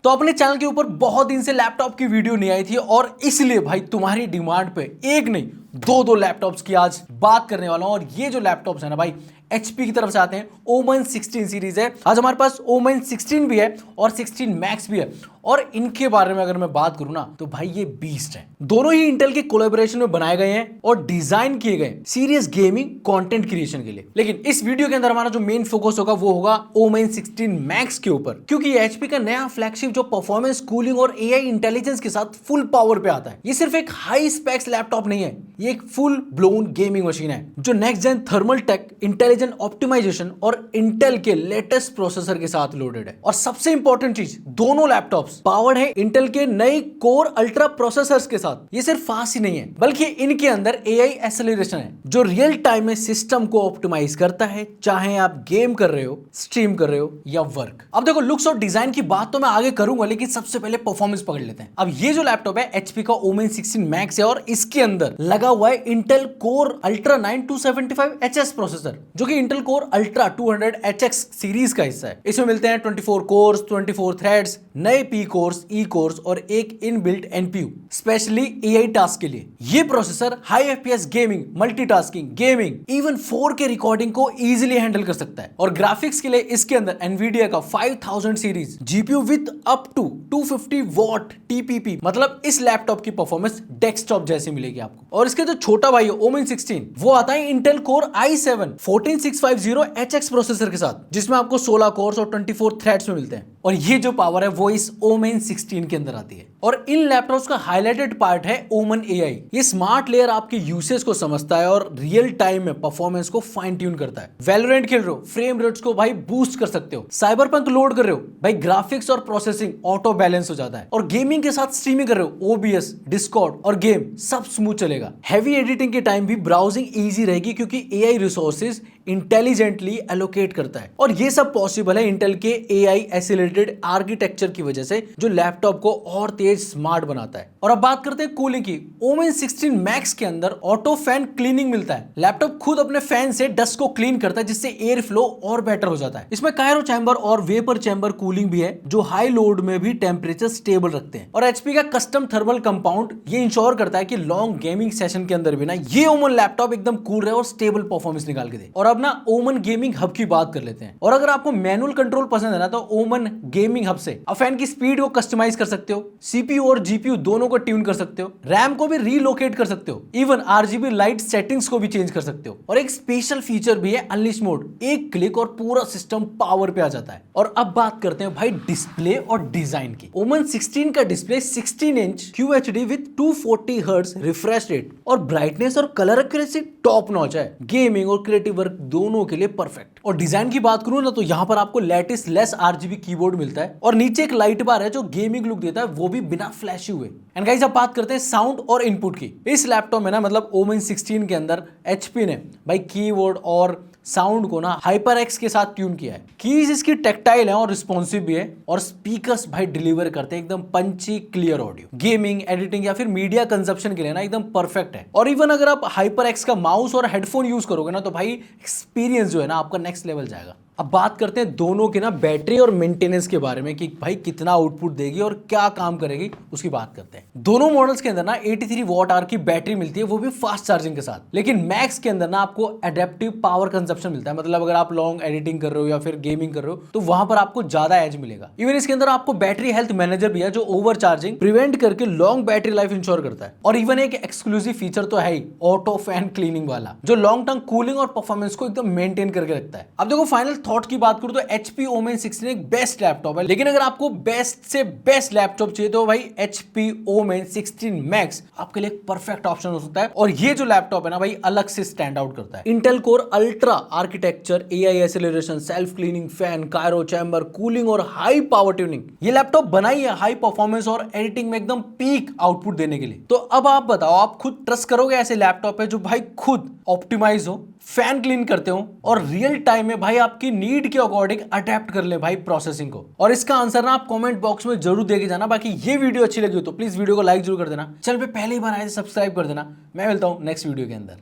तो अपने चैनल के ऊपर बहुत दिन से लैपटॉप की वीडियो नहीं आई थी और इसलिए भाई तुम्हारी डिमांड पे एक नहीं दो लैपटॉप्स की आज बात करने वाला हूं। और ये जो लैपटॉप्स है ना भाई HP की तरफ से आते हैं। ओमन 16 सीरीज है। आज हमारे पास ओमन 16 भी है और 16 मैक्स भी है। और इनके बारे में अगर मैं बात करूं ना तो भाई ये बीस्ट है। दोनों ही इंटेल के कोलैबोरेशन में बनाए गए हैं और डिजाइन किए गए सीरियस गेमिंग कंटेंट क्रिएशन के लिए। लेकिन इस वीडियो के अंदर हमारा जो मेन फोकस होगा वो होगा ओमन 16 मैक्स के ऊपर, क्योंकि ये HP का नया फ्लैगशिप जो परफॉर्मेंस, कूलिंग और AI इंटेलिजेंस के साथ फुल पावर पे आता है। ये सिर्फ एक हाई स्पेक्स लैपटॉप नहीं है, ये एक फुल ब्लोन गेमिंग मशीन है जो next gen thermal tech, intelligent optimisation और इंटेल के लेटेस्ट प्रोसेसर के साथ लोडेड है। और सबसे इंपॉर्टेंट चीज, दोनों लैपटॉप्स पावर्ड है इंटेल के नए कोर अल्ट्रा प्रोसेसर्स के साथ। ये सिर्फ फास्ट ही नहीं है बल्कि इनके अंदर AI एक्सेलरेशन है जो रियल टाइम में सिस्टम को ऑप्टिमाइज करता है, चाहे आप गेम कर रहे हो, स्ट्रीम कर रहे हो या वर्क। अब देखो, लुक्स और डिजाइन की बात तो मैं आगे करूंगा, लेकिन सबसे पहले परफॉर्मेंस पकड़ लेते हैं। अब ये जो लैपटॉप है HP का ओमेन 16 मैक्स है और इसके अंदर लगा हुआ है Intel core ultra 9 275HS processor, जो कि Intel core ultra 200HX series का हिस्सा है। इसमें मिलते हैं 24 कोर्स, 24 थ्रेड्स, नए P कोर्स, E कोर्स और एक inbuilt NPU specially AI task के लिए। ये processor high FPS gaming, multitasking, gaming, even 4K recording को इजीली हैंडल कर सकता है। और ग्राफिक्स के लिए इसके अंदर Nvidia का 5000 series GPU with up to 250 watt TPP, मतलब इस लैपटॉप की परफॉर्मेंस डेस्कटॉप जैसी मिलेगी आपको। और इसके जो छोटा भाई है ओमेन 16, वो आता है Intel core i7 14650HX processor के साथ, जिसमें आपको 16 कोर्स और 24 थ्रेड्स में मिलते हैं। और ये जो पावर है वो इस ओमेन 16 के अंदर आती है। और इन लैपटॉप्स का हाईलाइटेड पार्ट है ओमन AI। ये स्मार्ट लेयर आपके यूसेज को समझता है और रियल टाइम में परफॉर्मेंस को फाइन ट्यून करता है। वैलोरेंट खेल रहे हो, फ्रेम रेट्स को भाई बूस्ट कर सकते हो। साइबरपंक लोड कर रहे हो भाई, ग्राफिक्स और प्रोसेसिंग ऑटो बैलेंस हो जाता है। और गेमिंग के साथ स्ट्रीमिंग कर रहे हो, OBS, डिस्कॉर्ड और गेम सब स्मूथ चलेगा। हैवी एडिटिंग के टाइम भी ब्राउजिंग ईजी रहेगी क्योंकि AI रिसोर्सेज इंटेलिजेंटली एलोकेट करता है। और ये सब पॉसिबल है इंटेल के AI एक्सेलरेटेड आर्किटेक्चर की वजह से, जो लैपटॉप को और तेज स्मार्ट बनाता है। और अब बात करते हैं कूलिंग की। ओमेन 16 मैक्स के अंदर ऑटो फैन क्लीनिंग मिलता है। लैपटॉप खुद अपने फैन से डस्ट को क्लीन करता है, जिससे एयर फ्लो और बेटर हो जाता है। इसमें कायरो चैम्बर और वेपर चैम्बर कूलिंग भी है, जो हाई लोड में भी टेम्परेचर स्टेबल रखते हैं। और HP का कस्टम थर्मल कंपाउंड ये इंश्योर करता है कि लॉन्ग गेमिंग सेशन के अंदर भी ना ये ओमन लैपटॉप एकदम कूल रहे और स्टेबल परफॉर्मेंस निकाल के दे। और अब ना ओमन गेमिंग हब की बात कर लेते हैं। और अगर आपको मैनुअल कंट्रोल पसंद है ना, तो ओमन गेमिंग हब से आप फैन की स्पीड को कस्टमाइज कर सकते हो, CPU और GPU दोनों को ट्यून कर सकते हो, रैम को भी रीलोकेट कर सकते हो, इवन RGB लाइट सेटिंग्स को भी चेंज कर सकते हो। और एक स्पेशल फीचर भी है अनलिश मोड, एक क्लिक और पूरा सिस्टम पावर पे आ जाता है। और अब बात करते हैं भाई डिस्प्ले और डिजाइन की। ओमन 16 का display 16 inch QHD with 240 hertz refresh rate और ब्राइटनेस और कलर एक्यूरेसी टॉप नॉच है। गेमिंग और क्रिएटिव वर्क दोनों के लिए परफेक्ट। और डिजाइन की बात करूं ना, तो यहां पर आपको लेटेस्ट लेस RGB कीबोर्ड मिलता है और नीचे एक लाइट बार है जो गेमिंग लुक देता है, वो भी बिना फ्लैशी हुए। एंड गाइस, अब बात करते हैं साउंड और इनपुट की। इस लैपटॉप में ना, मतलब ओमेन 16 के अंदर HP ने भाई कीबोर्ड और साउंड को ना HyperX के साथ ट्यून किया है। कीज इसकी टेक्टाइल है और रिस्पॉन्सिव भी है। और स्पीकर्स भाई डिलीवर करते हैं एकदम पंची क्लियर ऑडियो। गेमिंग, एडिटिंग या फिर मीडिया कंजप्शन के लिए ना एकदम परफेक्ट है। और इवन अगर आप HyperX का माउस और हेडफोन यूज करोगे ना, तो भाई एक्सपीरियंस जो है ना आपका नेक्स्ट लेवल जाएगा। अब बात करते हैं दोनों के ना बैटरी और मेंटेनेंस के बारे में कि भाई कितना आउटपुट देगी और क्या काम करेगी, उसकी बात करते हैं। दोनों मॉडल्स के अंदर ना 83 वॉट आवर की बैटरी मिलती है, वो भी फास्ट चार्जिंग के साथ। लेकिन मैक्स के अंदर ना आपको एडेप्टिव पावर कंजप्शन मिलता है, मतलब अगर आप लॉन्ग एडिटिंग कर रहे हो या फिर गेमिंग कर रहे हो तो वहां पर आपको ज्यादा एज मिलेगा। इवन इसके अंदर आपको बैटरी हेल्थ मैनेजर भी है, जो ओवर चार्जिंग प्रिवेंट करके लॉन्ग बैटरी लाइफ इंश्योर करता है। और इवन एक एक्सक्लूसिव फीचर तो है ही, ऑटो फैन क्लीनिंग वाला, जो लॉन्ग टर्म कूलिंग और परफॉर्मेंस को एकदम मेंटेन करके रखता है। अब देखो, फाइनल थॉट की बात करूं तो HP ओमेन 16 एक बेस्ट लैपटॉप है। लेकिन अगर आपको बेस्ट से बेस्ट लैपटॉप चाहिए तो भाई HP ओमेन 16 मैक्स आपके लिए एक परफेक्ट ऑप्शन हो सकता है। और ये जो लैपटॉप है ना भाई, अलग से स्टैंड आउट करता है। Intel core ultra architecture, AI acceleration, self cleaning fan, Cairo chamber, cooling और हाई पावर ट्यूनिंग। ये लैपटॉप बनाई है हाई परफॉर्मेंस और एडिटिंग में एकदम पीक आउटपुट देने के लिए। तो अब आप बताओ, आप खुद ट्रस्ट करोगे ऐसे लैपटॉप है जो भाई खुद ऑप्टिमाइज हो, फैन क्लीन करते हो और रियल टाइम में भाई आपकी नीड के अकॉर्डिंग अडेप्ट कर ले भाई प्रोसेसिंग को? और इसका आंसर ना आप कमेंट बॉक्स में जरूर देके जाना। बाकी ये वीडियो अच्छी लगी हो तो प्लीज वीडियो को लाइक जरूर कर देना। चैनल पे पहले ही बार आए सब्सक्राइब कर देना। मैं मिलता हूं नेक्स्ट वीडियो के अंदर।